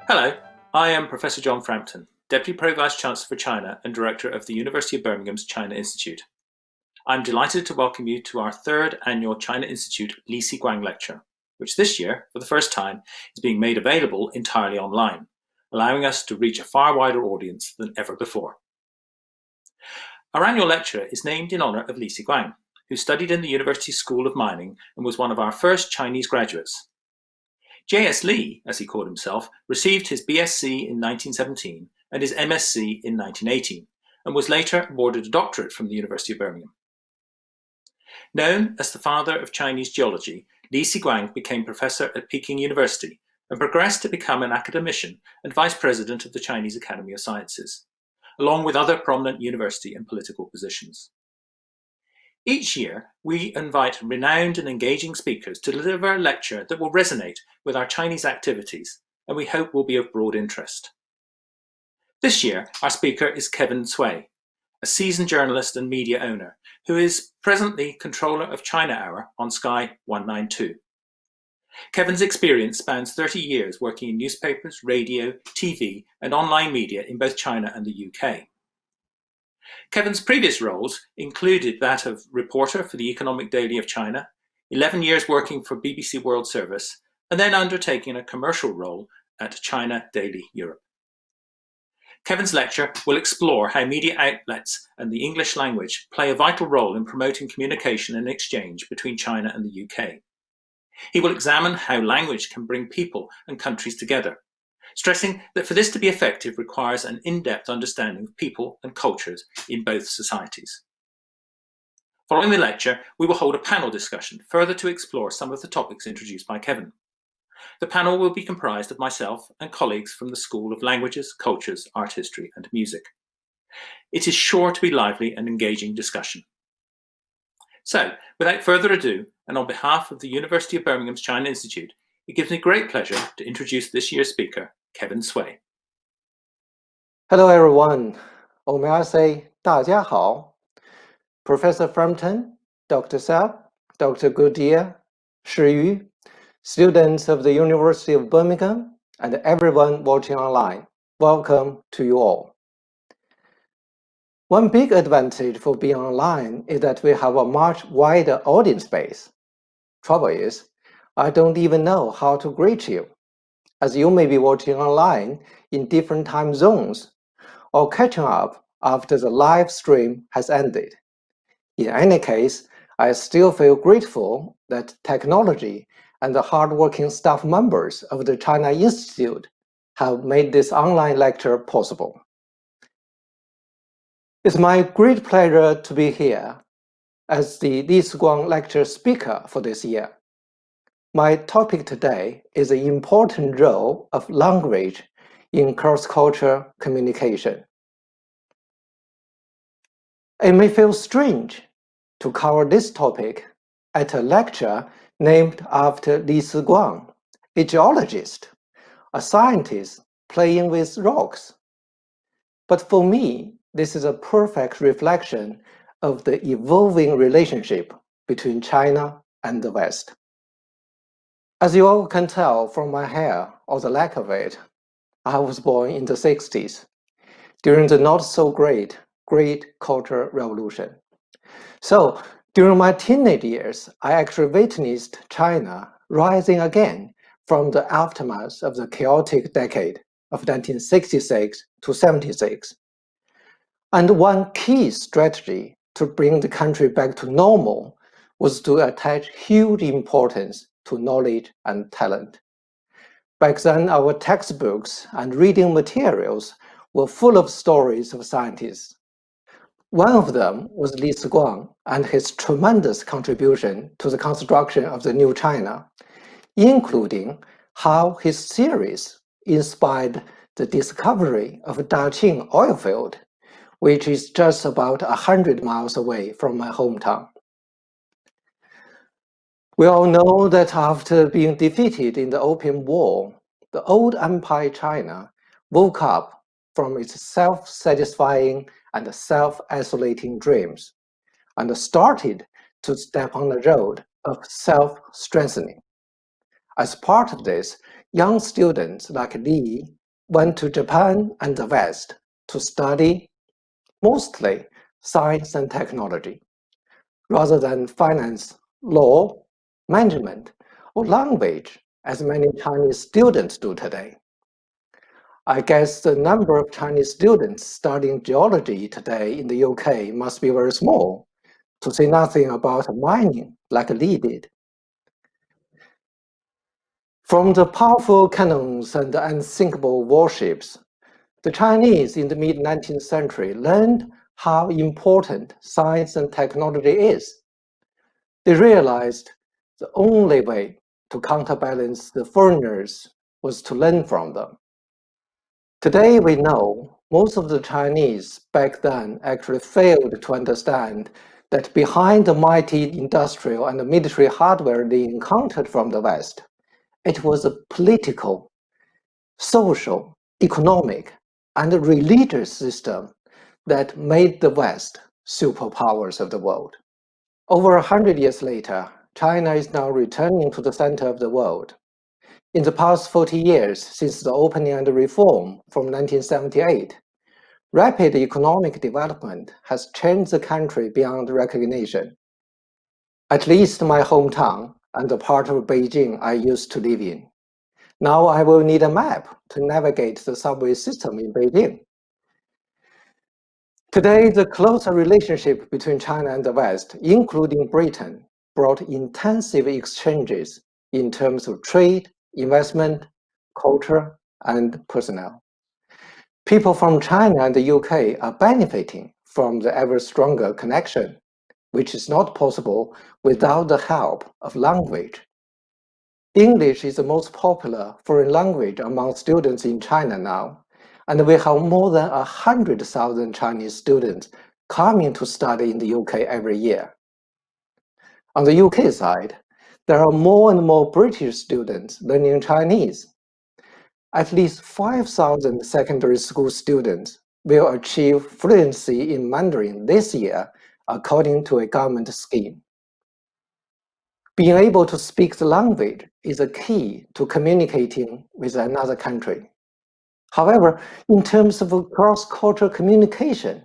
Hello, I am Professor John Frampton, Deputy Pro-Vice-Chancellor for China and Director of the University of Birmingham's China Institute. I'm delighted to welcome you to our third annual China Institute Li Siguang Lecture, which this year, for the first time, is being made available entirely online, allowing us to reach a far wider audience than ever before. Our annual lecture is named in honour of Li Siguang, who studied in the University School of Mining and was one of our first Chinese graduates. J.S. Li, as he called himself, received his BSc in 1917 and his MSc in 1918, and was later awarded a doctorate from the University of Birmingham. Known as the father of Chinese geology, Li Siguang became professor at Peking University and progressed to become an academician and vice president of the Chinese Academy of Sciences, along with other prominent university and political positions. Each year, we invite renowned and engaging speakers to deliver a lecture that will resonate with our Chinese activities and we hope will be of broad interest. This year, our speaker is Kevin Sui, a seasoned journalist and media owner who is presently controller of China Hour on Sky 192. Kevin's experience spans 30 years working in newspapers, radio, TV, and online media in both China and the UK. Kevin's previous roles included that of reporter for the Economic Daily of China, 11 years working for BBC World Service, and then undertaking a commercial role at China Daily Europe. Kevin's lecture will explore how media outlets and the English language play a vital role in promoting communication and exchange between China and the UK. He will examine how language can bring people and countries together, stressing that for this to be effective requires an in-depth understanding of people and cultures in both societies. Following the lecture, we will hold a panel discussion further to explore some of the topics introduced by Kevin. The panel will be comprised of myself and colleagues from the School of Languages, Cultures, Art History and Music. It is sure to be lively and engaging discussion. So, without further ado, and on behalf of the University of Birmingham's China Institute, it gives me great pleasure to introduce this year's speaker, Kevin Sui. Hello everyone, or may I say 大家好. Professor Frampton, Dr. Saab, Dr. Goodyear, Shi Yu, students of the University of Birmingham, and everyone watching online, welcome to you all. One big advantage for being online is that we have a much wider audience base. Trouble is, I don't even know how to greet you, as you may be watching online in different time zones or catching up after the live stream has ended. In any case, I still feel grateful that technology and the hardworking staff members of the China Institute have made this online lecture possible. It's my great pleasure to be here as the Li Siguang lecture speaker for this year. My topic today is the important role of language in cross-cultural communication. It may feel strange to cover this topic at a lecture named after Li Siguang, a geologist, a scientist playing with rocks. But for me, this is a perfect reflection of the evolving relationship between China and the West. As you all can tell from my hair, or the lack of it, I was born in the 60s, during the not-so-great Great Cultural Revolution. So, during my teenage years, I actually witnessed China rising again from the aftermath of the chaotic decade of 1966 to 76. And one key strategy to bring the country back to normal was to attach huge importance to knowledge and talent. Back then, our textbooks and reading materials were full of stories of scientists. One of them was Li Siguang and his tremendous contribution to the construction of the new China, including how his theories inspired the discovery of Daqing oil field, which is just about 100 miles away from my hometown. We all know that after being defeated in the Opium War, the old Empire China woke up from its self-satisfying and self-isolating dreams and started to step on the road of self-strengthening. As part of this, young students like Li went to Japan and the West to study mostly science and technology, rather than finance, law, management, or language, as many Chinese students do today. I guess the number of Chinese students studying geology today in the UK must be very small, to say nothing about mining like Li did. From the powerful cannons and unsinkable warships, the Chinese in the mid-19th century learned how important science and technology is. They realized the only way to counterbalance the foreigners was to learn from them. Today we know most of the Chinese back then actually failed to understand that behind the mighty industrial and military hardware they encountered from the West, it was a political, social, economic, and religious system that made the West superpowers of the world. Over 100 years later, China is now returning to the center of the world. In the past 40 years since the opening and reform from 1978, rapid economic development has changed the country beyond recognition. At least my hometown and the part of Beijing I used to live in. Now I will need a map to navigate the subway system in Beijing. Today, the closer relationship between China and the West, including Britain, brought intensive exchanges in terms of trade, investment, culture, and personnel. People from China and the UK are benefiting from the ever stronger connection, which is not possible without the help of language. English is the most popular foreign language among students in China now, and we have more than 100,000 Chinese students coming to study in the UK every year. On the UK side, there are more and more British students learning Chinese. At least 5,000 secondary school students will achieve fluency in Mandarin this year, according to a government scheme. Being able to speak the language is a key to communicating with another country. However, in terms of cross-cultural communication,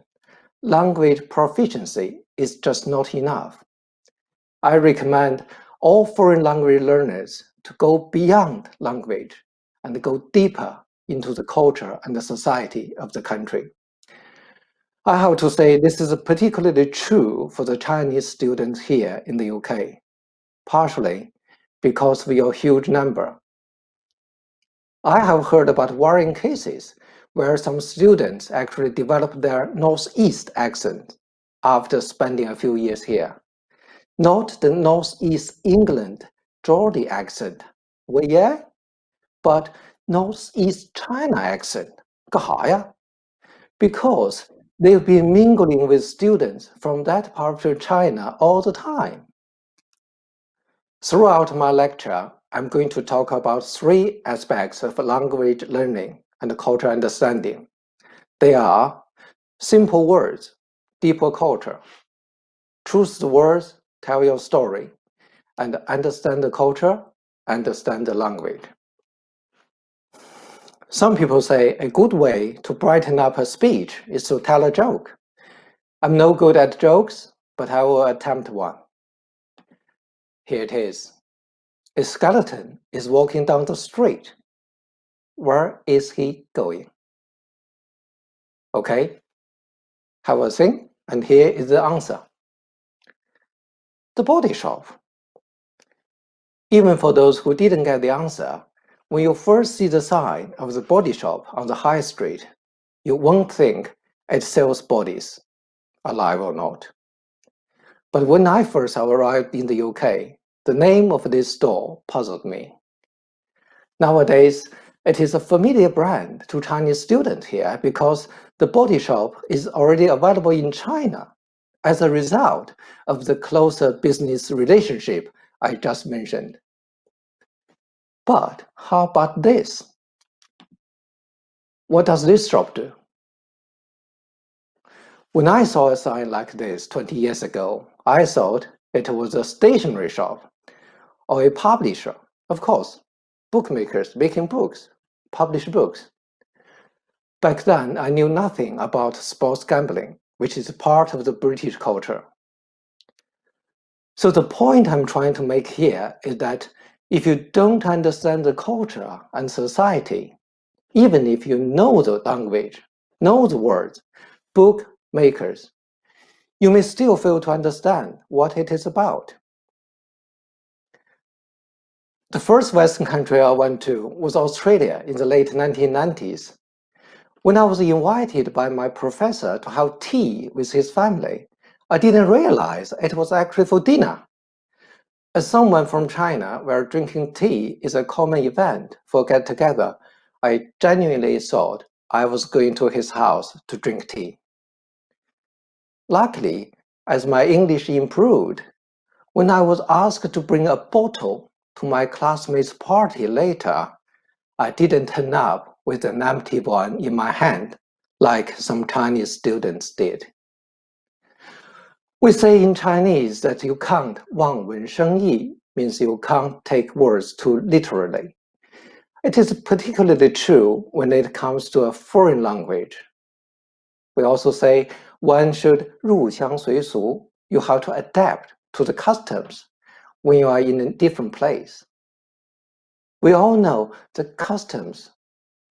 language proficiency is just not enough. I recommend all foreign language learners to go beyond language and go deeper into the culture and the society of the country. I have to say this is particularly true for the Chinese students here in the UK, partially because of your huge number. I have heard about worrying cases where some students actually developed their Northeast accent after spending a few years here. Not the Northeast England Geordie accent, but Northeast China accent. 干啥呀? Because they've been mingling with students from that part of China all the time. Throughout my lecture, I'm going to talk about three aspects of language learning and cultural understanding. They are simple words, deeper culture, choose the words, tell your story, and understand the culture, understand the language. Some people say a good way to brighten up a speech is to tell a joke. I'm no good at jokes, but I will attempt one. Here it is. A skeleton is walking down the street. Where is he going? Okay, have a think, and here is the answer. The body shop. Even for those who didn't get the answer, when you first see the sign of the body shop on the high street, you won't think it sells bodies, alive or not. But when I first arrived in the UK, the name of this store puzzled me. Nowadays, it is a familiar brand to Chinese students here because the body shop is already available in China as a result of the closer business relationship I just mentioned. But how about this? What does this shop do? When I saw a sign like this 20 years ago, I thought it was a stationery shop or a publisher. Of course, bookmakers making books, publish books. Back then, I knew nothing about sports gambling, which is part of the British culture. So the point I'm trying to make here is that if you don't understand the culture and society, even if you know the language, know the words, bookmakers, you may still fail to understand what it is about. The first Western country I went to was Australia in the late 1990s. When I was invited by my professor to have tea with his family, I didn't realize it was actually for dinner. As someone from China, where drinking tea is a common event for get-together, I genuinely thought I was going to his house to drink tea. Luckily, as my English improved, when I was asked to bring a bottle to my classmates' party later, I didn't turn up with an empty one in my hand, like some Chinese students did. We say in Chinese that you can't 望文生义, means you can't take words too literally. It is particularly true when it comes to a foreign language. We also say one should 入乡随俗, you have to adapt to the customs when you are in a different place. We all know that customs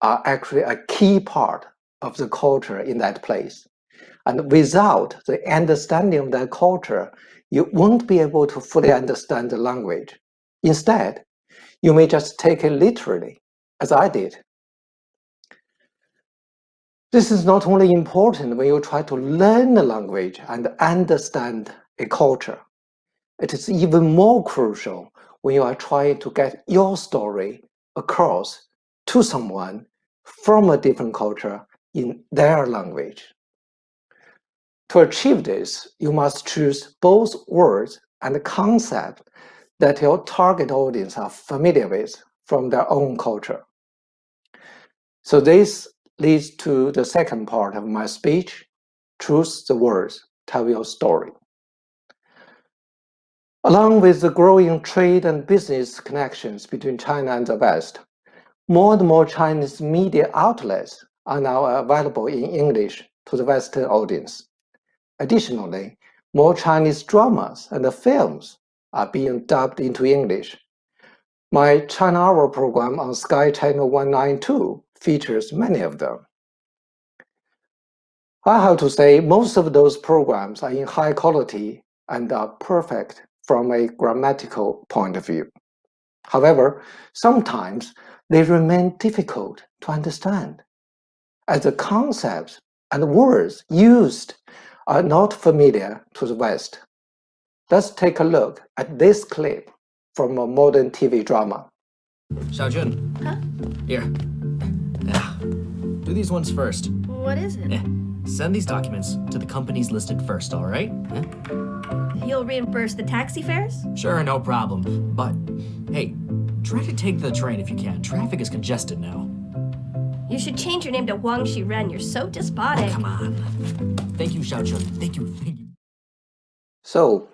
are actually a key part of the culture in that place. And without the understanding of that culture, you won't be able to fully understand the language. Instead, you may just take it literally, as I did. This is not only important when you try to learn a language and understand a culture. It is even more crucial when you are trying to get your story across to someone from a different culture in their language. To achieve this, you must choose both words and concepts that your target audience are familiar with from their own culture. So this leads to the second part of my speech: choose the words, tell your story. Along with the growing trade and business connections between China and the West, more and more Chinese media outlets are now available in English to the Western audience. Additionally, more Chinese dramas and films are being dubbed into English. My China Hour program on Sky Channel 192 features many of them. I have to say, most of those programs are in high quality and are perfect from a grammatical point of view. However, sometimes they remain difficult to understand, as the concepts and words used are not familiar to the West. Let's take a look at this clip from a modern TV drama. Xiaojun. Huh? Here. Do these ones first. What is it? Send these documents to the companies listed first, all right? You'll reimburse the taxi fares? Sure, no problem. But, hey, try to take the train if you can. Traffic is congested now. You should change your name to Wang Shiren. You're so despotic. Oh, come on. Thank you, Xiaojun. Thank you. So,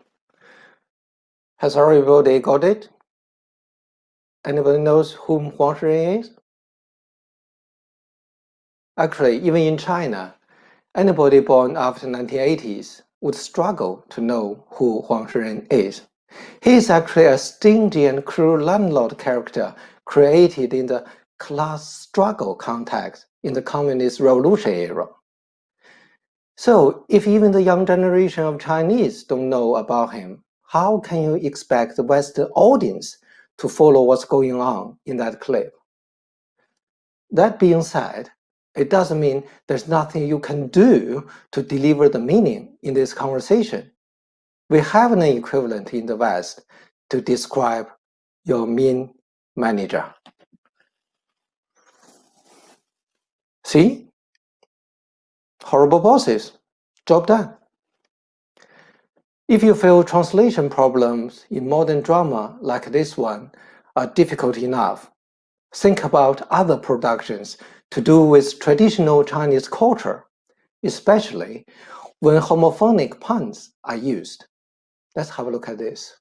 has everybody got it? Anybody knows whom Huang Shiren is? Actually, even in China, anybody born after 1980s would struggle to know who Huang Shiren is. He is actually a stingy and cruel landlord character created in the class struggle context in the communist revolution era. So, if even the young generation of Chinese don't know about him, how can you expect the Western audience to follow what's going on in that clip? That being said, it doesn't mean there's nothing you can do to deliver the meaning in this conversation. We have an equivalent in the West to describe your mean manager. See? Horrible bosses. Job done. If you feel translation problems in modern drama like this one are difficult enough, think about other productions to do with traditional Chinese culture, especially when homophonic puns are used. Let's have a look at this.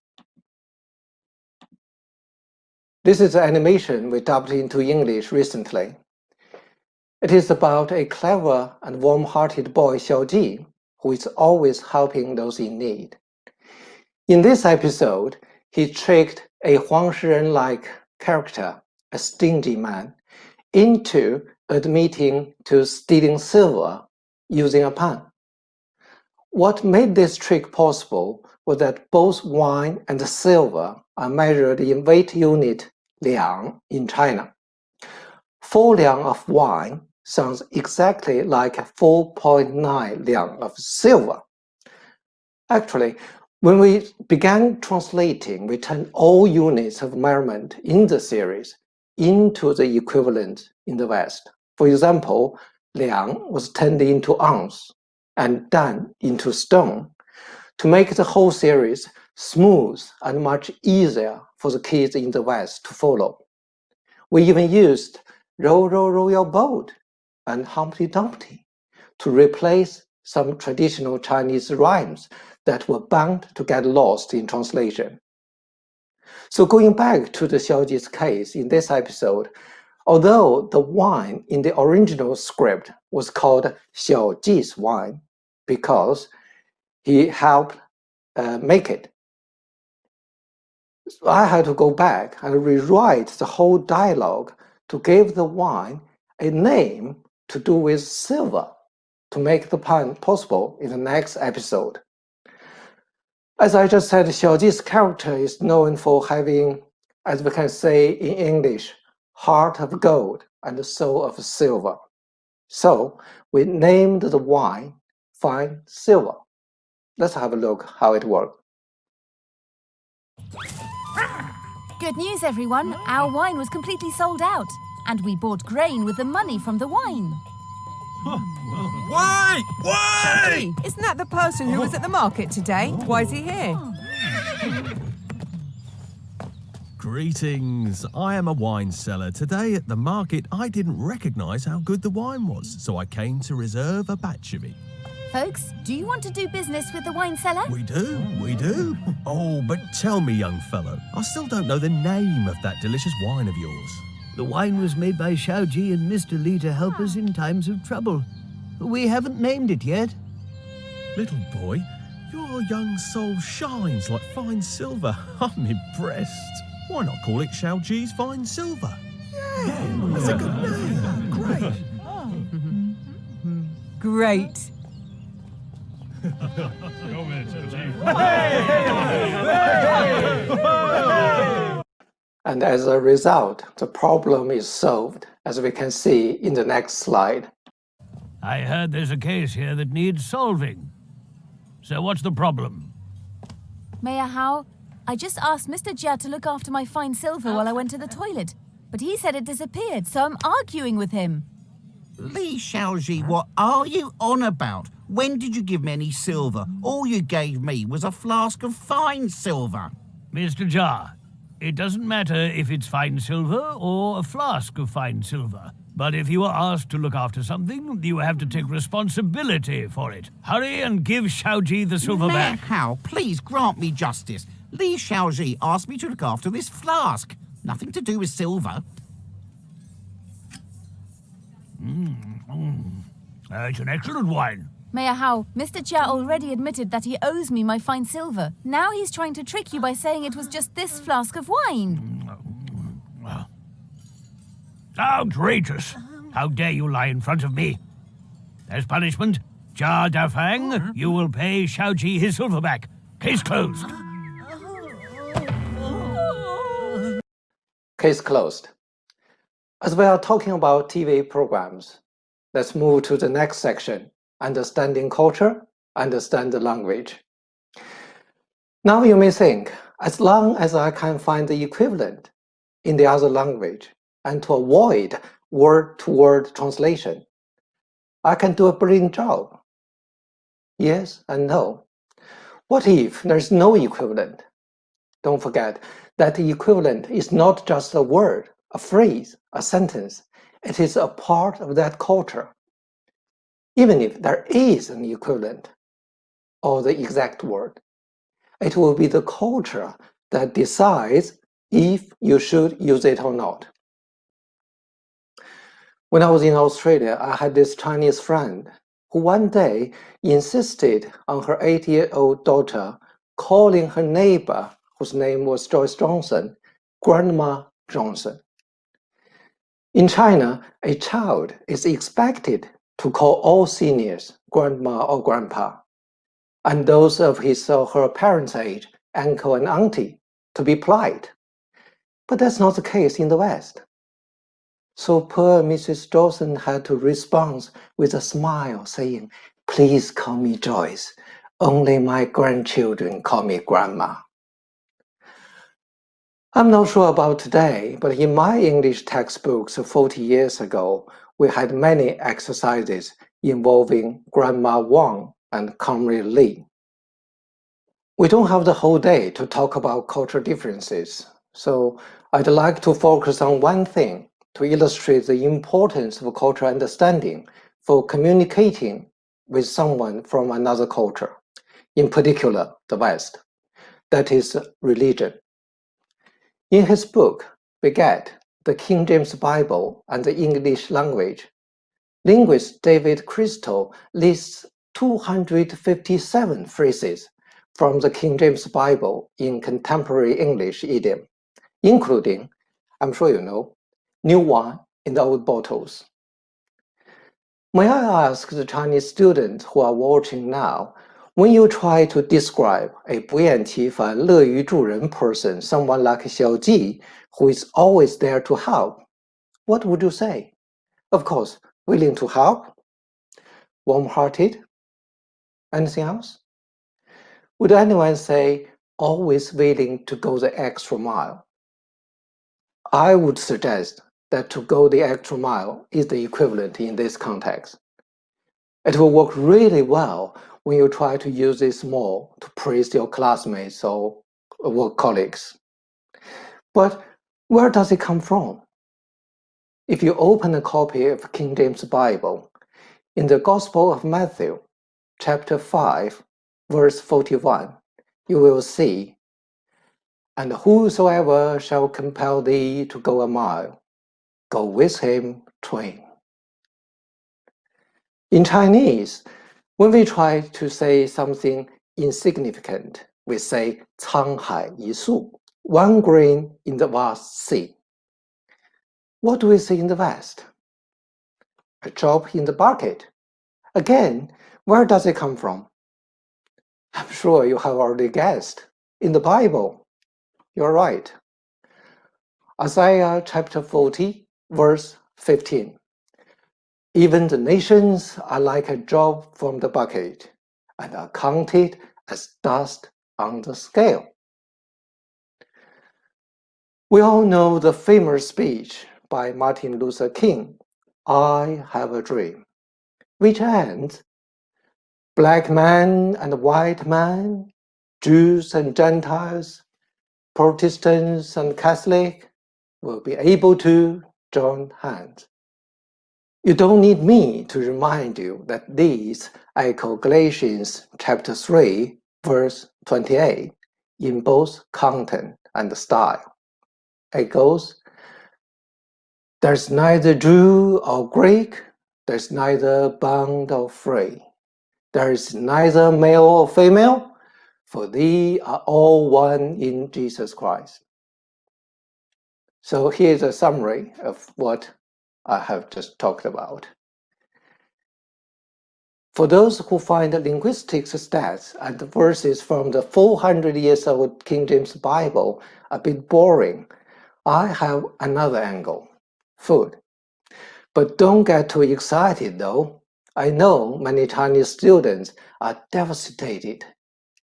This is the animation we dubbed into English recently. It is about a clever and warm-hearted boy Xiaoji, who is always helping those in need. In this episode, he tricked a Huang Shiren-like character, a stingy man, into admitting to stealing silver using a pen. What made this trick possible was that both wine and silver are measured in weight unit liang in China. 4 liang of wine sounds exactly like 4.9 liang of silver. Actually, when we began translating, we turned all units of measurement in the series into the equivalent in the West. For example, liang was turned into ounce and dan into stone to make the whole series smooth and much easier for the kids in the West to follow. We even used row, row, row your boat and Humpty Dumpty to replace some traditional Chinese rhymes that were bound to get lost in translation. So going back to the Xiaoji's case in this episode, although the wine in the original script was called Xiaoji's wine because he helped make it, so I had to go back and rewrite the whole dialogue to give the wine a name to do with silver to make the pun possible in the next episode. As I just said, Xiaoji's character is known for having, as we can say in English, heart of gold and soul of silver. So we named the wine Fine Silver. Let's have a look how it worked. Good news, everyone. Our wine was completely sold out, and we bought grain with the money from the wine. Why? Why? Hey, isn't that the person who was at the market today? Why is he here? Greetings. I am a wine seller. Today at the market, I didn't recognise how good the wine was, so I came to reserve a batch of it. Folks, do you want to do business with the wine seller? We do. Oh, but tell me, young fellow, I still don't know the name of that delicious wine of yours. The wine was made by Xiaoji and Mr. Li to help us in times of trouble. We haven't named it yet. Little boy, your young soul shines like fine silver. I'm impressed. Why not call it Xiaoji's Fine Silver? Yeah, that's a good name. Great. Great. And as a result, the problem is solved, as we can see in the next slide. I heard there's a case here that needs solving. So what's the problem? Mayor Hao, I just asked Mr. Jia to look after my fine silver while I went to the toilet, but he said it disappeared, so I'm arguing with him. Li Xiaoji, what are you on about? When did you give me any silver? All you gave me was a flask of fine silver. Mr. Jia, it doesn't matter if it's fine silver or a flask of fine silver. But if you are asked to look after something, you have to take responsibility for it. Hurry and give Xiaoji the silver Mayor back. Hao, please grant me justice. Li Xiaoji asked me to look after this flask. Nothing to do with silver. It's an excellent wine. Mayor Hao, Mr. Jia already admitted that he owes me my fine silver. Now he's trying to trick you by saying it was just this flask of wine. Outrageous! How dare you lie in front of me? As punishment, Jia Dafang, you will pay Xiaoji his silver back. Case closed. Case closed. As we are talking about TV programs, let's move to the next section, understanding culture, understand the language. Now you may think, as long as I can find the equivalent in the other language and to avoid word-to-word translation, I can do a brilliant job. Yes and no. What if there's no equivalent? Don't forget that the equivalent is not just a word, a phrase, a sentence. It is a part of that culture. Even if there is an equivalent or the exact word, it will be the culture that decides if you should use it or not. When I was in Australia, I had this Chinese friend who one day insisted on her 8-year-old daughter calling her neighbor, whose name was Joyce Johnson, Grandma Johnson. In China, a child is expected to call all seniors grandma or grandpa, and those of his or her parents' age, uncle and auntie, to be polite. But that's not the case in the West. So poor Mrs. Johnson had to respond with a smile, saying, "Please call me Joyce. Only my grandchildren call me Grandma." I'm not sure about today, but in my English textbooks 40 years ago, we had many exercises involving Grandma Wang and Comrade Lee. We don't have the whole day to talk about cultural differences, so I'd like to focus on one thing to illustrate the importance of cultural understanding for communicating with someone from another culture, in particular the West, that is religion. In his book, Beget, the King James Bible and the English Language, linguist David Crystal lists 257 phrases from the King James Bible in contemporary English idiom, including, I'm sure you know, new wine in the old bottles. May I ask the Chinese students who are watching now, when you try to describe a 不厌其烦、乐于助人 person, someone like Xiao Ji, who is always there to help, what would you say? Of course, willing to help, warm-hearted, anything else? Would anyone say always willing to go the extra mile? I would suggest that to go the extra mile is the equivalent in this context. It will work really well when you try to use this more to praise your classmates or work colleagues. But where does it come from? If you open a copy of King James Bible, in the Gospel of Matthew, chapter 5, verse 41, you will see, "And whosoever shall compel thee to go a mile, go with him twain." In Chinese, when we try to say something insignificant, we say 沧海一粟, one grain in the vast sea. What do we say in the West? A drop in the bucket. Again, where does it come from? I'm sure you have already guessed. In the Bible. You're right. Isaiah chapter 40, verse 15. Even the nations are like a drop from the bucket, and are counted as dust on the scale. We all know the famous speech by Martin Luther King, "I have a dream," which ends, "Black man and white man, Jews and Gentiles, Protestants and Catholic will be able to join hands." You don't need me to remind you that these echo Galatians chapter 3, verse 28 in both content and style. It goes, "There's neither Jew or Greek, there's neither bond or free. There is neither male or female, for they are all one in Jesus Christ." So here's a summary of what I have just talked about. For those who find linguistic stats and verses from the 400 years old King James Bible a bit boring, I have another angle, food. But don't get too excited though. I know many Chinese students are devastated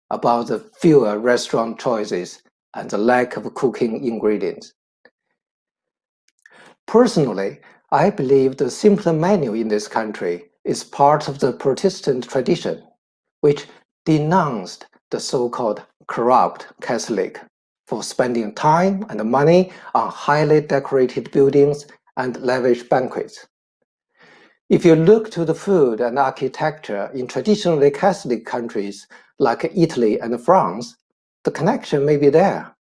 about the fewer restaurant choices and the lack of cooking ingredients. Personally, I believe the simpler menu in this country is part of the Protestant tradition, which denounced the so-called corrupt Catholic for spending time and money on highly decorated buildings and lavish banquets. If you look to the food and architecture in traditionally Catholic countries like Italy and France, the connection may be there.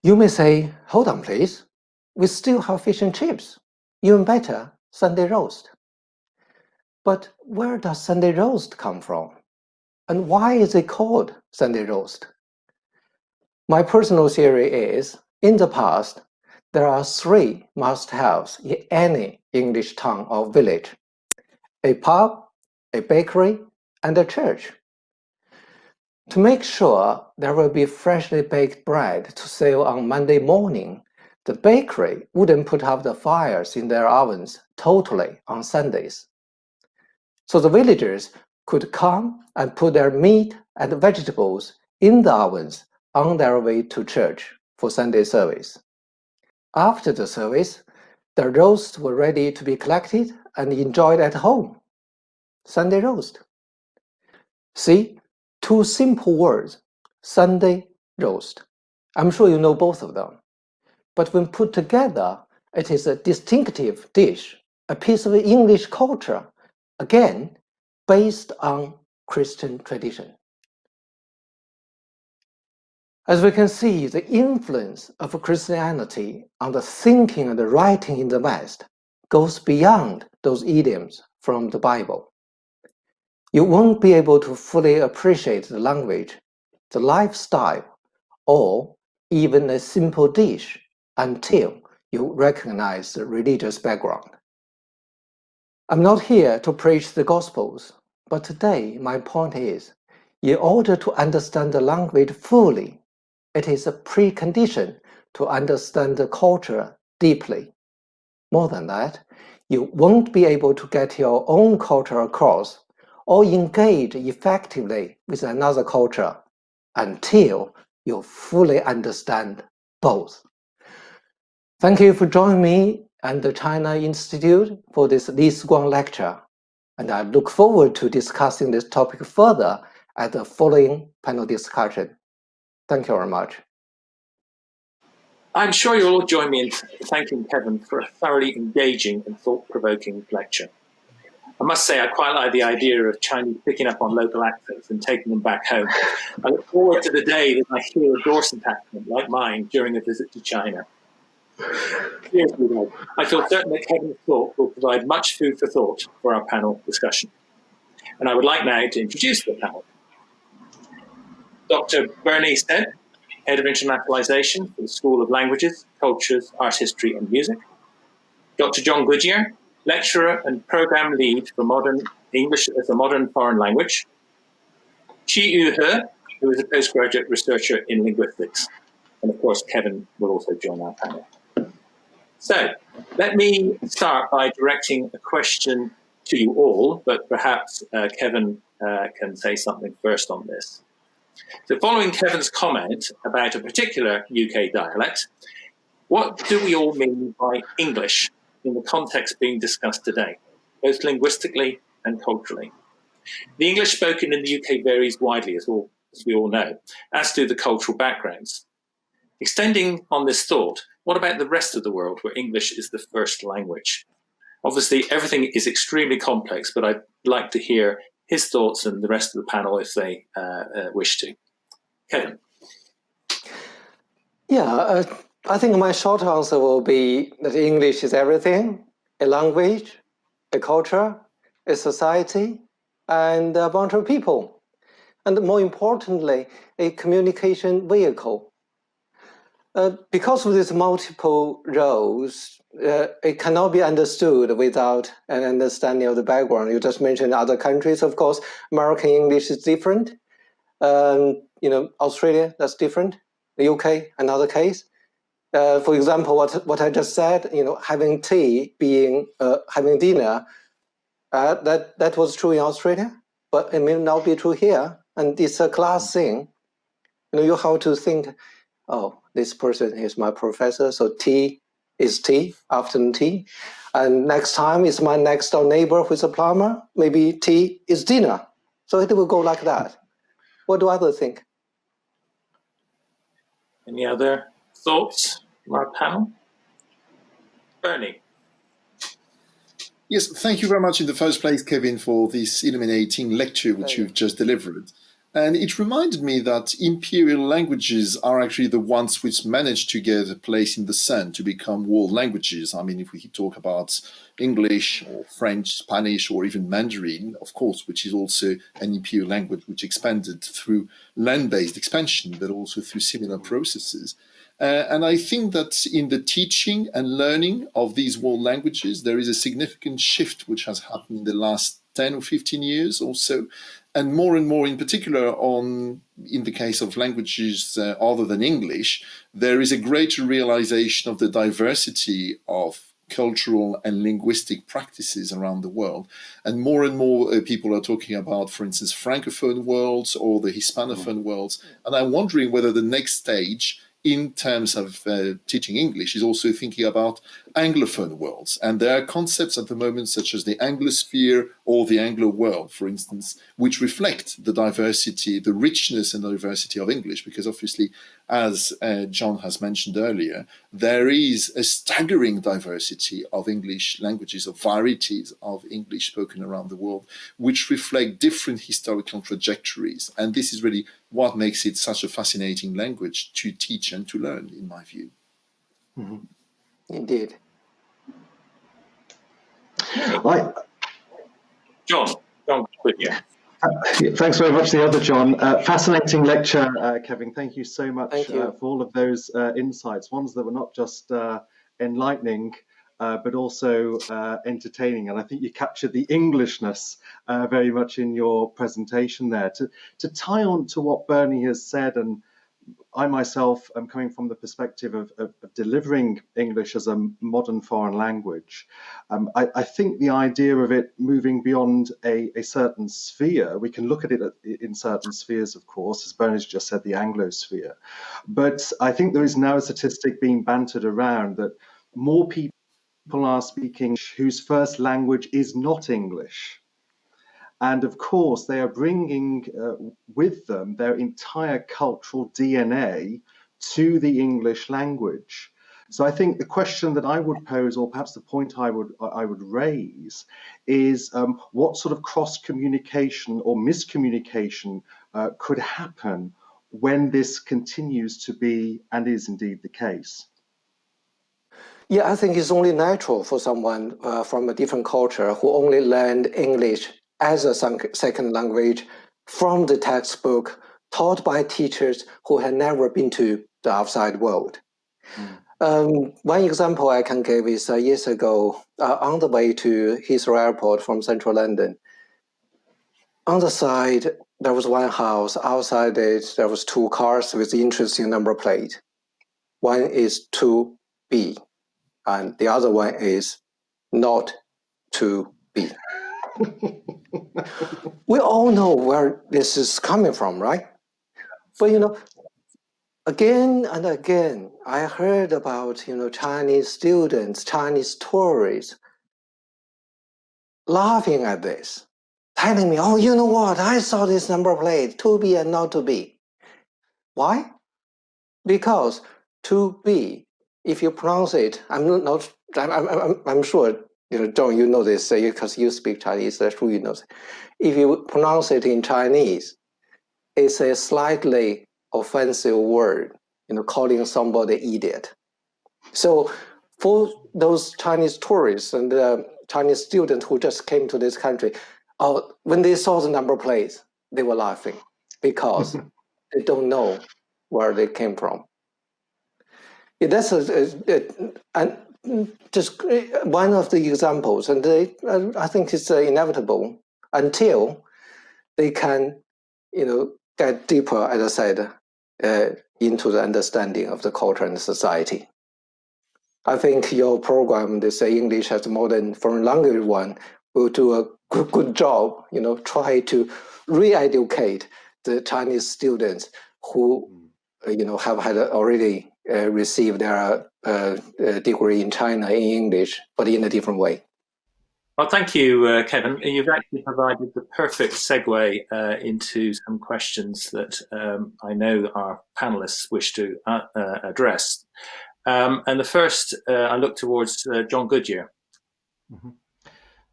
You may say, hold on please, we still have fish and chips. Even better, Sunday roast. But where does Sunday roast come from? And why is it called Sunday roast? My personal theory is, in the past, there are three must-haves in any English town or village: a pub, a bakery, and a church. To make sure there will be freshly baked bread to sell on Monday morning, the bakery wouldn't put up the fires in their ovens totally on Sundays. So the villagers could come and put their meat and vegetables in the ovens on their way to church for Sunday service. After the service, the roasts were ready to be collected and enjoyed at home. Sunday roast. See, two simple words, Sunday roast. I'm sure you know both of them. But when put together, it is a distinctive dish, a piece of English culture, again, based on Christian tradition. As we can see, the influence of Christianity on the thinking and the writing in the West goes beyond those idioms from the Bible. You won't be able to fully appreciate the language, the lifestyle, or even a simple dish until you recognize the religious background. I'm not here to preach the Gospels, but today my point is, in order to understand the language fully, it is a precondition to understand the culture deeply. More than that, you won't be able to get your own culture across or engage effectively with another culture until you fully understand both. Thank you for joining me and the China Institute for this Li Siguang lecture, and I look forward to discussing this topic further at the following panel discussion. Thank you very much. I'm sure you'll all join me in thanking Kevin for a thoroughly engaging and thought-provoking lecture. I must say I quite like the idea of Chinese picking up on local accents and taking them back home. I look forward to the day that I hear a Dorset accent like mine during a visit to China. Seriously though, I feel certain that Kevin's talk will provide much food for thought for our panel discussion. And I would like now to introduce the panel. Dr. Bernie Stead, Head of Internationalization for the School of Languages, Cultures, Art History and Music. Dr. John Goodyear, Lecturer and Program Lead for Modern English as a Modern Foreign Language. Chi Yu He, who is a postgraduate researcher in linguistics. And of course, Kevin will also join our panel. So let me start by directing a question to you all, but perhaps Kevin can say something first on this. So following Kevin's comment about a particular UK dialect, what do we all mean by English in the context being discussed today, both linguistically and culturally? The English spoken in the UK varies widely, as we all know, as do the cultural backgrounds. Extending on this thought, what about the rest of the world where English is the first language? Obviously, everything is extremely complex, but I'd like to hear his thoughts and the rest of the panel if they wish to. Kevin. Yeah, I think my short answer will be that English is everything: a language, a culture, a society, and a bunch of people. And more importantly, a communication vehicle. Because of these multiple roles, it cannot be understood without an understanding of the background. You just mentioned other countries, of course. American English is different. Australia, that's different. The UK, another case. For example, what I just said, having tea being having dinner, that was true in Australia, but it may not be true here. And it's a class thing. You have to think, oh, this person is my professor, so tea is tea, afternoon tea. And next time is my next door neighbor who's a plumber, maybe tea is dinner. So it will go like that. What do others think? Any other thoughts from our panel? Bernie. Yes, thank you very much in the first place, Kevin, for this illuminating lecture which you've just delivered. And it reminded me that imperial languages are actually the ones which managed to get a place in the sun to become world languages. I mean, if we talk about English or French, Spanish, or even Mandarin, of course, which is also an imperial language which expanded through land-based expansion, but also through similar processes. And I think that in the teaching and learning of these world languages, there is a significant shift which has happened in the last 10 or 15 years or so, and more in particular in the case of languages other than English, there is a greater realization of the diversity of cultural and linguistic practices around the world. And more people are talking about, for instance, Francophone worlds or the Hispanophone worlds. And I'm wondering whether the next stage in terms of teaching English is also thinking about Anglophone worlds. And there are concepts at the moment such as the Anglosphere or the Anglo world, for instance, which reflect the diversity, the richness and the diversity of English, because obviously, as John has mentioned earlier, there is a staggering diversity of English languages, of varieties of English spoken around the world, which reflect different historical trajectories. And this is really what makes it such a fascinating language to teach and to learn, in my view. Mm-hmm. Indeed. John, yeah. Thanks very much to the other John. Fascinating lecture, Kevin. Thank you so much for all of those insights, ones that were not just enlightening, but also entertaining. And I think you captured the Englishness very much in your presentation there. To tie on to what Bernie has said, and I myself am coming from the perspective of delivering English as a modern foreign language. I think the idea of it moving beyond a certain sphere, we can look at it in certain spheres, of course, as Bernie's just said, the Anglosphere. But I think there is now a statistic being bantered around that more people are speaking whose first language is not English. And of course, they are bringing with them their entire cultural DNA to the English language. So I think the question that I would pose, or perhaps the point I would raise, is what sort of cross-communication or miscommunication could happen when this continues to be and is indeed the case? Yeah, I think it's only natural for someone from a different culture who only learned English as a second language from the textbook taught by teachers who had never been to the outside world. One example I can give is years ago, on the way to Heathrow Airport from central London. On the side, there was one house. Outside it, there was two cars with interesting number plate. One is 2B, and the other one is not 2B. We all know where this is coming from, right? But again and again, I heard about Chinese students, Chinese tourists laughing at this, telling me, "Oh, you know what? I saw this number plate, 2B and not 2B." Why? Because 2B, if you pronounce it, I'm sure. John, you know this because you speak Chinese. That's true, you know. If you pronounce it in Chinese, it's a slightly offensive word, calling somebody idiot. So for those Chinese tourists and Chinese students who just came to this country, when they saw the number plates, they were laughing because they don't know where they came from. Yeah, that's just one of the examples, and I think it's inevitable until they can, get deeper, as I said, into the understanding of the culture and the society. I think your program, this English as a modern foreign language one, will do a good job, try to re-educate the Chinese students who, have had already received their degree in China in English, but in a different way. Well, thank you, Kevin. You've actually provided the perfect segue into some questions that I know our panelists wish to address. And the first, I look towards John Goodyear. Mm-hmm.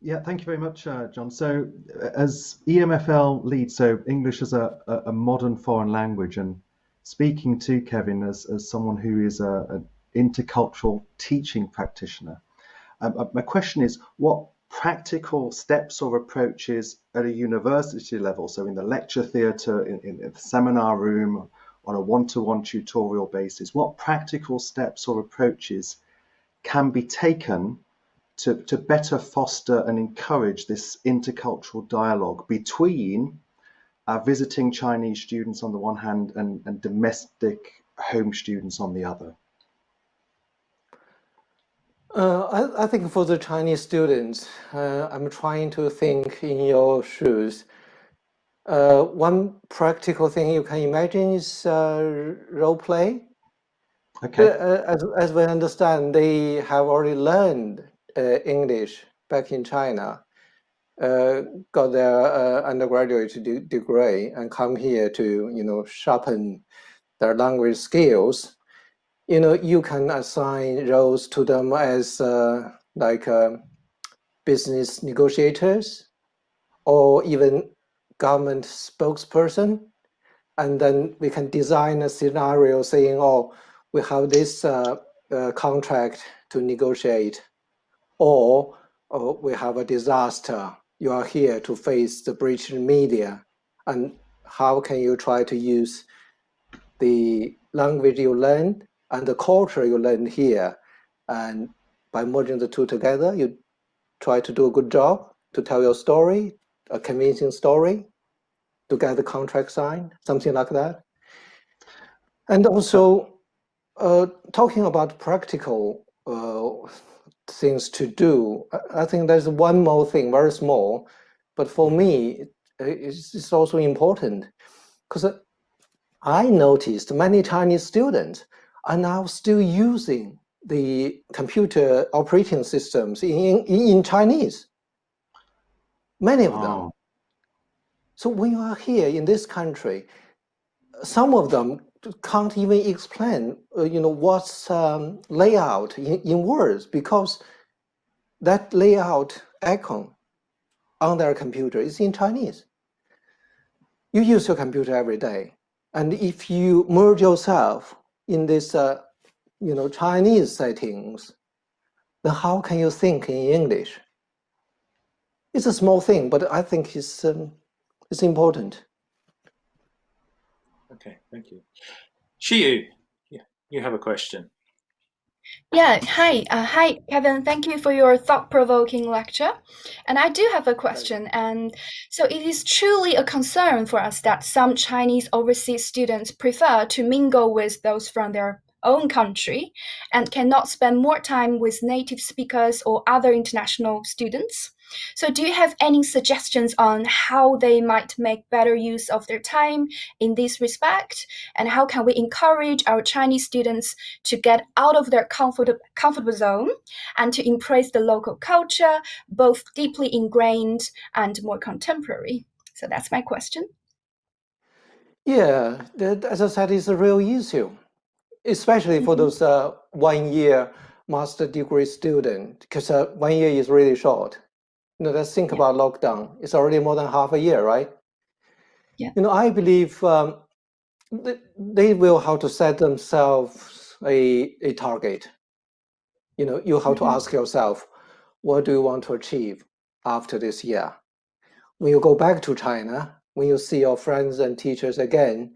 Yeah, thank you very much, John. So, as EMFL lead, so English as a modern foreign language, and speaking to Kevin as someone who is an intercultural teaching practitioner, my question is, what practical steps or approaches at a university level, so in the lecture theatre, in the seminar room, on a one-to-one tutorial basis, what practical steps or approaches can be taken to better foster and encourage this intercultural dialogue between visiting Chinese students on the one hand and domestic home students on the other? I think for the Chinese students, I'm trying to think in your shoes. One practical thing you can imagine is role play. Okay. As we understand, they have already learned English back in China, got their undergraduate degree, and come here to sharpen their language skills. You can assign roles to them as like business negotiators or even government spokesperson. And then we can design a scenario saying, oh, we have this contract to negotiate, or we have a disaster. You are here to face the British media. And how can you try to use the language you learned and the culture you learned here? And by merging the two together, you try to do a good job to tell your story, a convincing story, to get the contract signed, something like that. And also, talking about practical things to do, I think there's one more thing, very small, but for me, it's also important, because I noticed many Chinese students are now still using the computer operating systems in Chinese, many of them. So when you are here in this country, some of them can't even explain, what's layout in words, because that layout icon on their computer is in Chinese. You use your computer every day, and if you merge yourself in this, Chinese settings, then how can you think in English? It's a small thing, but I think it's important. Okay, thank you. Shiyu, you have a question. Yeah, hi, Kevin. Thank you for your thought-provoking lecture. And I do have a question. And so it is truly a concern for us that some Chinese overseas students prefer to mingle with those from their own country and cannot spend more time with native speakers or other international students. So do you have any suggestions on how they might make better use of their time in this respect? And how can we encourage our Chinese students to get out of their comfortable zone and to embrace the local culture, both deeply ingrained and more contemporary? So that's my question. Yeah, as I said, it's a real issue, especially for those 1 year master degree student, because 1 year is really short. Let's think about lockdown. It's already more than half a year, right? Yeah. I believe they will have to set themselves a target. You have to ask yourself, what do you want to achieve after this year? When you go back to China, when you see your friends and teachers again,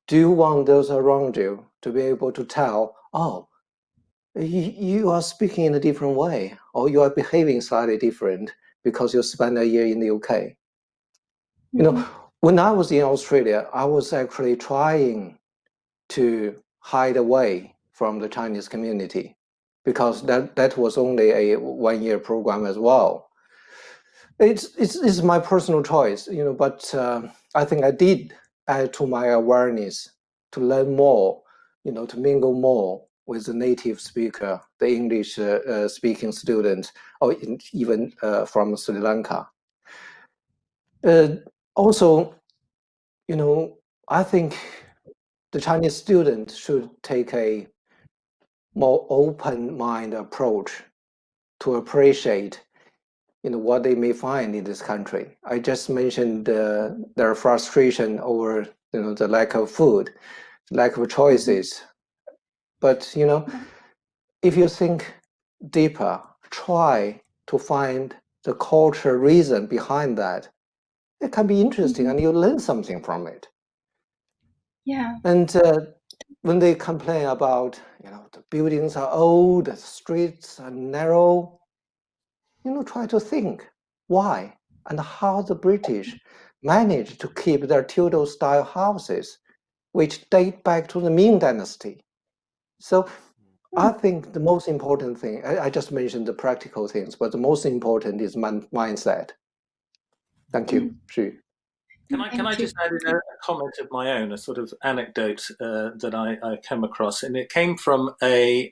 do you want those around you to be able to tell, oh, you are speaking in a different way, or you are behaving slightly different because you spent a year in the UK? When I was in Australia, I was actually trying to hide away from the Chinese community because that was only a 1 year program as well. It's my personal choice, but I think I did add to my awareness to learn more, to mingle more with the native speaker, the English speaking student, or even from Sri Lanka. Also, I think the Chinese student should take a more open mind approach to appreciate what they may find in this country. I just mentioned their frustration over the lack of food, lack of choices. But if you think deeper, try to find the cultural reason behind that. It can be interesting, and you learn something from it. Yeah. And when they complain about the buildings are old, the streets are narrow, try to think why and how the British managed to keep their Tudor-style houses, which date back to the Ming Dynasty. So I think the most important thing, I just mentioned the practical things, but the most important is mindset. Thank you, Xu. Can I just add in a comment of my own, a sort of anecdote that I came across, and it came from a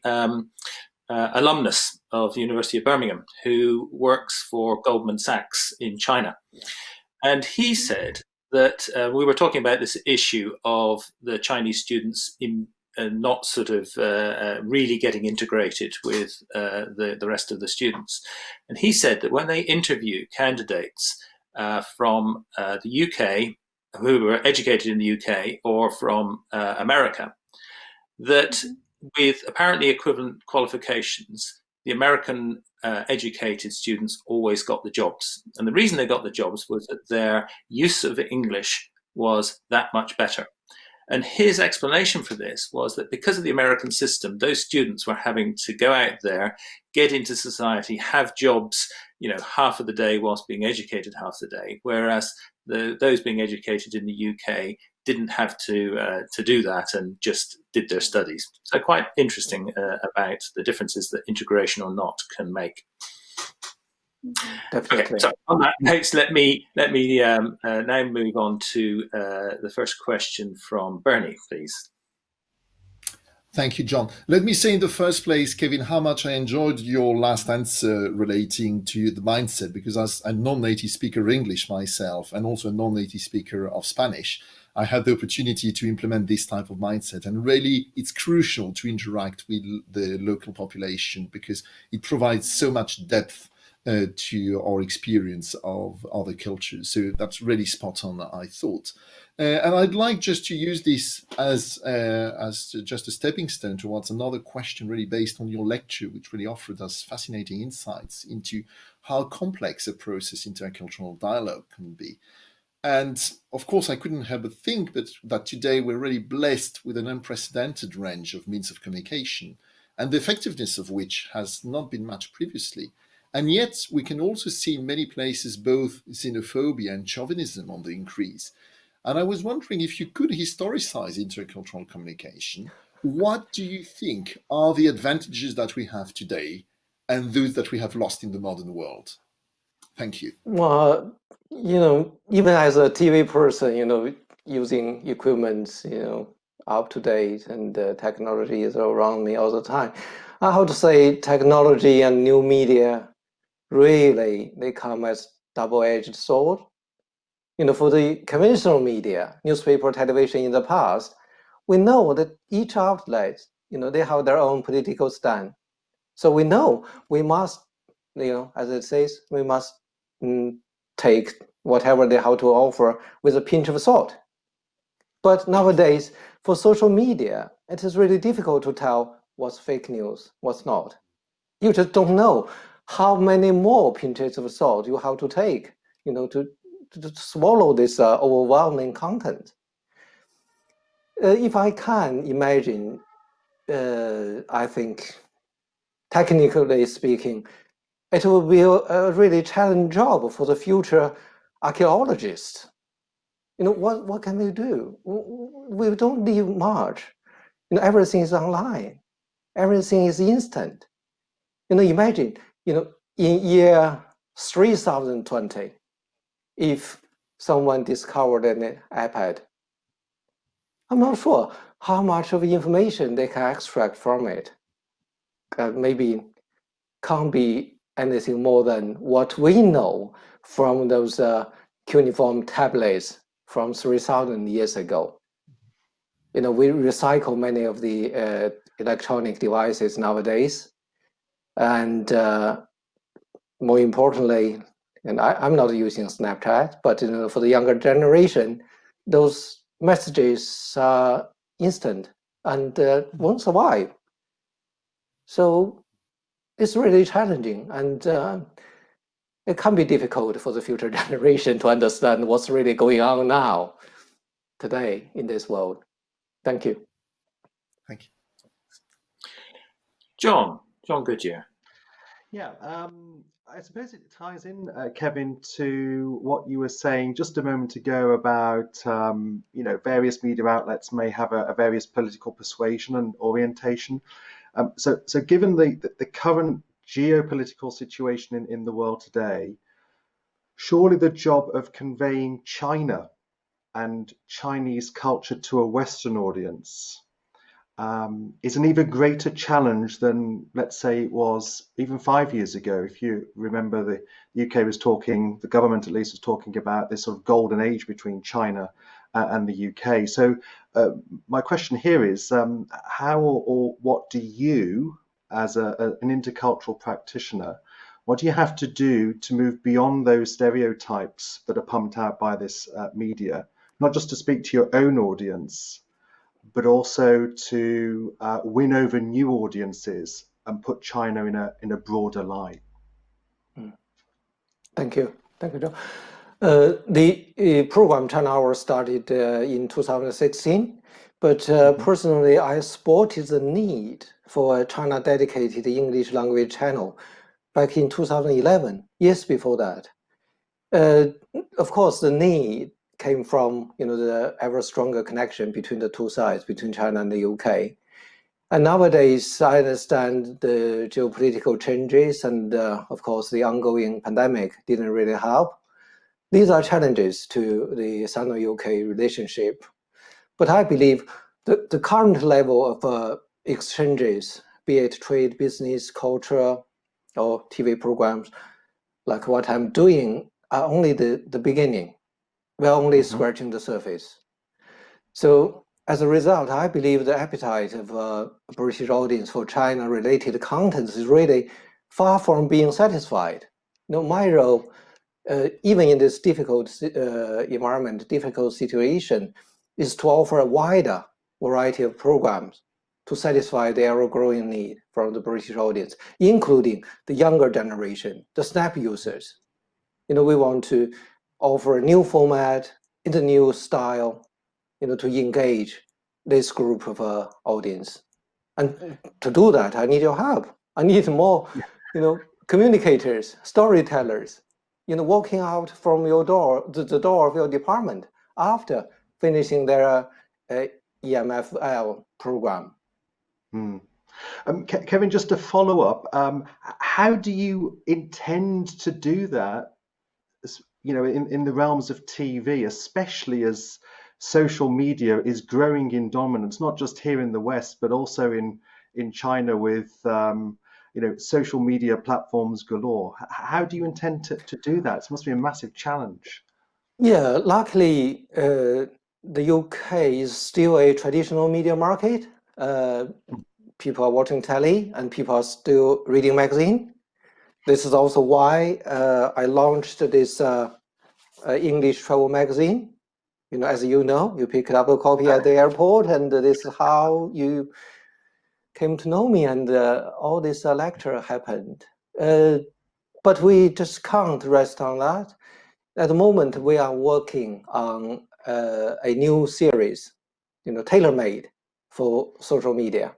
alumnus of the University of Birmingham who works for Goldman Sachs in China, and he said that we were talking about this issue of the Chinese students not sort of really getting integrated with the rest of the students, and he said that when they interview candidates from the UK who were educated in the UK or from America, that with apparently equivalent qualifications, the American educated students always got the jobs. And the reason they got the jobs was that their use of English was that much better. And his explanation for this was that because of the American system, those students were having to go out there, get into society, have jobs, half of the day whilst being educated half the day, whereas those being educated in the UK didn't have to do that and just did their studies. So quite interesting about the differences that integration or not can make. Definitely. Okay, so on that note, let me now move on to the first question from Bernie, please. Thank you, John. Let me say in the first place, Kevin, how much I enjoyed your last answer relating to the mindset, because as a non-native speaker of English myself and also a non-native speaker of Spanish, I had the opportunity to implement this type of mindset. And really, it's crucial to interact with the local population because it provides so much depth to our experience of other cultures. So that's really spot on, I thought. And I'd like just to use this as just a stepping stone towards another question really based on your lecture, which really offered us fascinating insights into how complex a process intercultural dialogue can be. And of course, I couldn't help but think that today we're really blessed with an unprecedented range of means of communication, and the effectiveness of which has not been matched previously. And yet we can also see in many places both xenophobia and chauvinism on the increase. And I was wondering if you could historicize intercultural communication. What do you think are the advantages that we have today and those that we have lost in the modern world? Thank you. Well, even as a TV person, using equipment, up to date, and technology is around me all the time. I have to say technology and new media, really, they come as double-edged sword. For the conventional media, newspaper, television in the past, we know that each outlet, they have their own political stand. So we know we must, as it says, we must take whatever they have to offer with a pinch of salt. But nowadays, for social media, it is really difficult to tell what's fake news, what's not. You just don't know how many more pinches of salt you have to take, to swallow this overwhelming content. If I can imagine, I think, technically speaking, it will be a really challenging job for the future archaeologists. What can we do? We don't need much. Everything is online. Everything is instant. Imagine, in year 3020, if someone discovered an iPad, I'm not sure how much of information they can extract from it. Maybe can't be anything more than what we know from those cuneiform tablets from 3,000 years ago. We recycle many of the electronic devices nowadays, and more importantly, and I'm not using Snapchat, but for the younger generation, those messages are instant and won't survive. So it's really challenging, and it can be difficult for the future generation to understand what's really going on now, today, in this world. Thank you. Thank you. John Goodyear. Yeah, I suppose it ties in, Kevin, to what you were saying just a moment ago about, various media outlets may have a various political persuasion and orientation. So given the current geopolitical situation in the world today, surely the job of conveying China and Chinese culture to a Western audience is an even greater challenge than, let's say, it was even 5 years ago. If you remember, the UK was talking, the government at least was talking about this sort of golden age between China and the UK. So my question here is, how or what do you, as an intercultural practitioner, what do you have to do to move beyond those stereotypes that are pumped out by this media, not just to speak to your own audience, but also to win over new audiences and put China in a broader light? Thank you, John. The program China Hour started in 2016, but personally, I spotted the need for a China-dedicated English language channel back in 2011, years before that. Of course, the need came from the ever stronger connection between the two sides, between China and the UK. And nowadays, I understand the geopolitical changes and, of course, the ongoing pandemic didn't really help. These are challenges to the Sino-UK relationship. But I believe the current level of exchanges, be it trade, business, culture, or TV programs, like what I'm doing, are only the beginning. We're only scratching the surface. So as a result, I believe the appetite of a British audience for China-related contents is really far from being satisfied. My role, even in this difficult environment, difficult situation, is to offer a wider variety of programs to satisfy the ever-growing need from the British audience, including the younger generation, the Snap users. We want to offer a new format in the new style, to engage this group of audience. And to do that, I need your help. I need more, communicators, storytellers, walking out from your door, the door of your department after finishing their EMFL program. Kevin, just to follow up, how do you intend to do that, in the realms of TV, especially as social media is growing in dominance, not just here in the West, but also in China with social media platforms galore? How do you intend to do that? It must be a massive challenge. Yeah, luckily, the UK is still a traditional media market. People are watching telly and people are still reading magazine. This is also why I launched this English travel magazine. As you know, you picked up a copy at the airport, and this is how you came to know me, and all this lecture happened. But we just can't rest on that. At the moment, we are working on a new series, tailor-made for social media.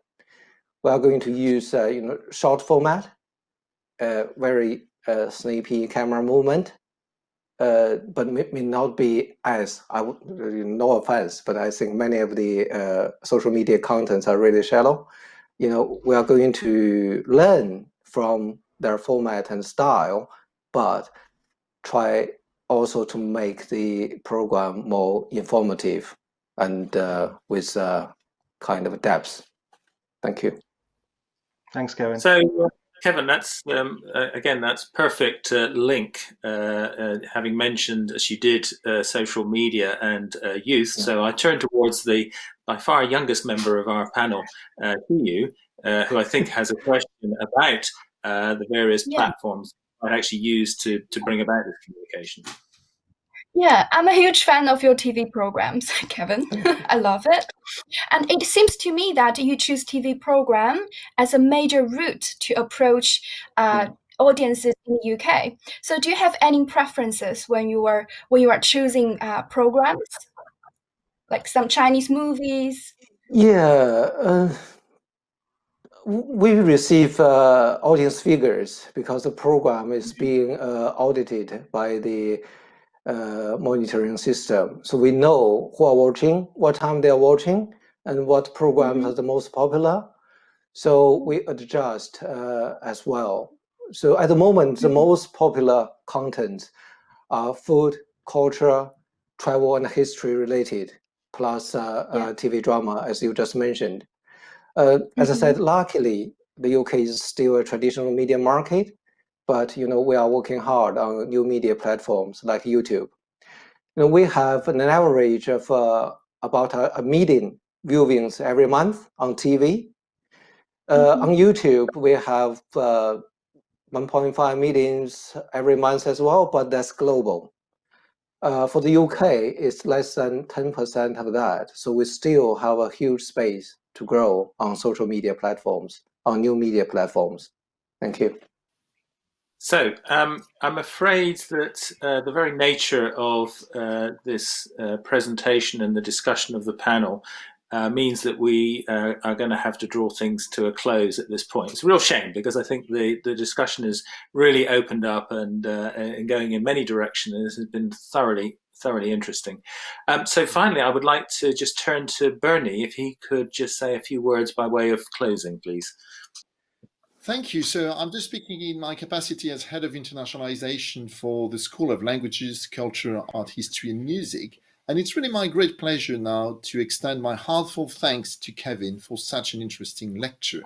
We are going to use, short format, very snappy camera movement, but may not be as, no offense, but I think many of the social media contents are really shallow. We are going to learn from their format and style, but try also to make the program more informative and with kind of depth. Thank you. Thanks, Kevin. So, Kevin, that's again, that's perfect link, having mentioned, as you did, social media and youth. Yeah. So I turn towards the by far youngest member of our panel, to you, who I think has a question about the various platforms might actually use to bring about this communication. Yeah, I'm a huge fan of your TV programs, Kevin. I love it. And it seems to me that you choose TV program as a major route to approach audiences in the UK. So do you have any preferences when you are choosing programs? Like some Chinese movies? Yeah, we receive audience figures because the program is being audited by the monitoring system. So we know who are watching, what time they are watching, and what programs are the most popular. So we adjust as well. So at the moment, the most popular content are food, culture, travel, and history related, plus TV drama, as you just mentioned. As I said, luckily, the UK is still a traditional media market, but we are working hard on new media platforms like YouTube. We have an average of about a million viewings every month on TV. On YouTube, we have 1.5 millions every month as well, but that's global. For the UK, it's less than 10% of that. So we still have a huge space to grow on social media platforms, on new media platforms. Thank you. So I'm afraid that the very nature of this presentation and the discussion of the panel means that we are going to have to draw things to a close at this point. It's a real shame because I think the discussion has really opened up and going in many directions. This has been thoroughly interesting. So finally, I would like to just turn to Bernie, if he could just say a few words by way of closing, please. Thank you. So I'm just speaking in my capacity as Head of Internationalization for the School of Languages, Culture, Art, History and Music. And it's really my great pleasure now to extend my heartfelt thanks to Kevin for such an interesting lecture.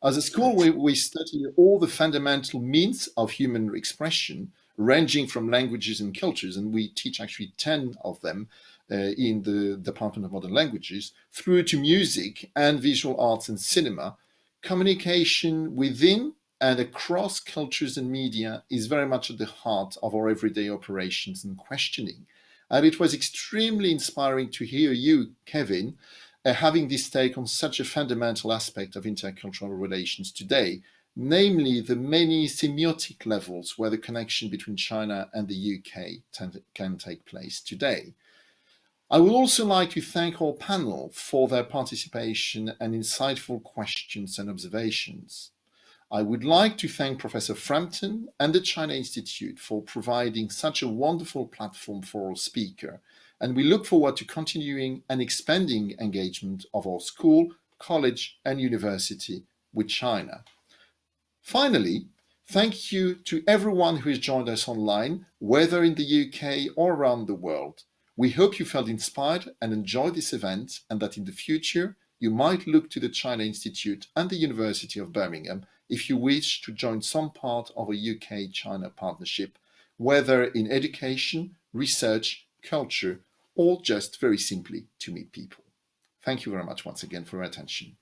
As a school, we study all the fundamental means of human expression, ranging from languages and cultures, and we teach actually 10 of them in the Department of Modern Languages, through to music and visual arts and cinema. Communication within and across cultures and media is very much at the heart of our everyday operations and questioning. And it was extremely inspiring to hear you, Kevin, having this take on such a fundamental aspect of intercultural relations today, namely the many semiotic levels where the connection between China and the UK can take place today. I would also like to thank our panel for their participation and insightful questions and observations. I would like to thank Professor Frampton and the China Institute for providing such a wonderful platform for our speaker, and we look forward to continuing and expanding engagement of our school, college and university with China. Finally, thank you to everyone who has joined us online, whether in the UK or around the world. We hope you felt inspired and enjoyed this event, and that in the future you might look to the China Institute and the University of Birmingham if you wish to join some part of a UK-China partnership, whether in education, research, culture, or just very simply to meet people. Thank you very much once again for your attention.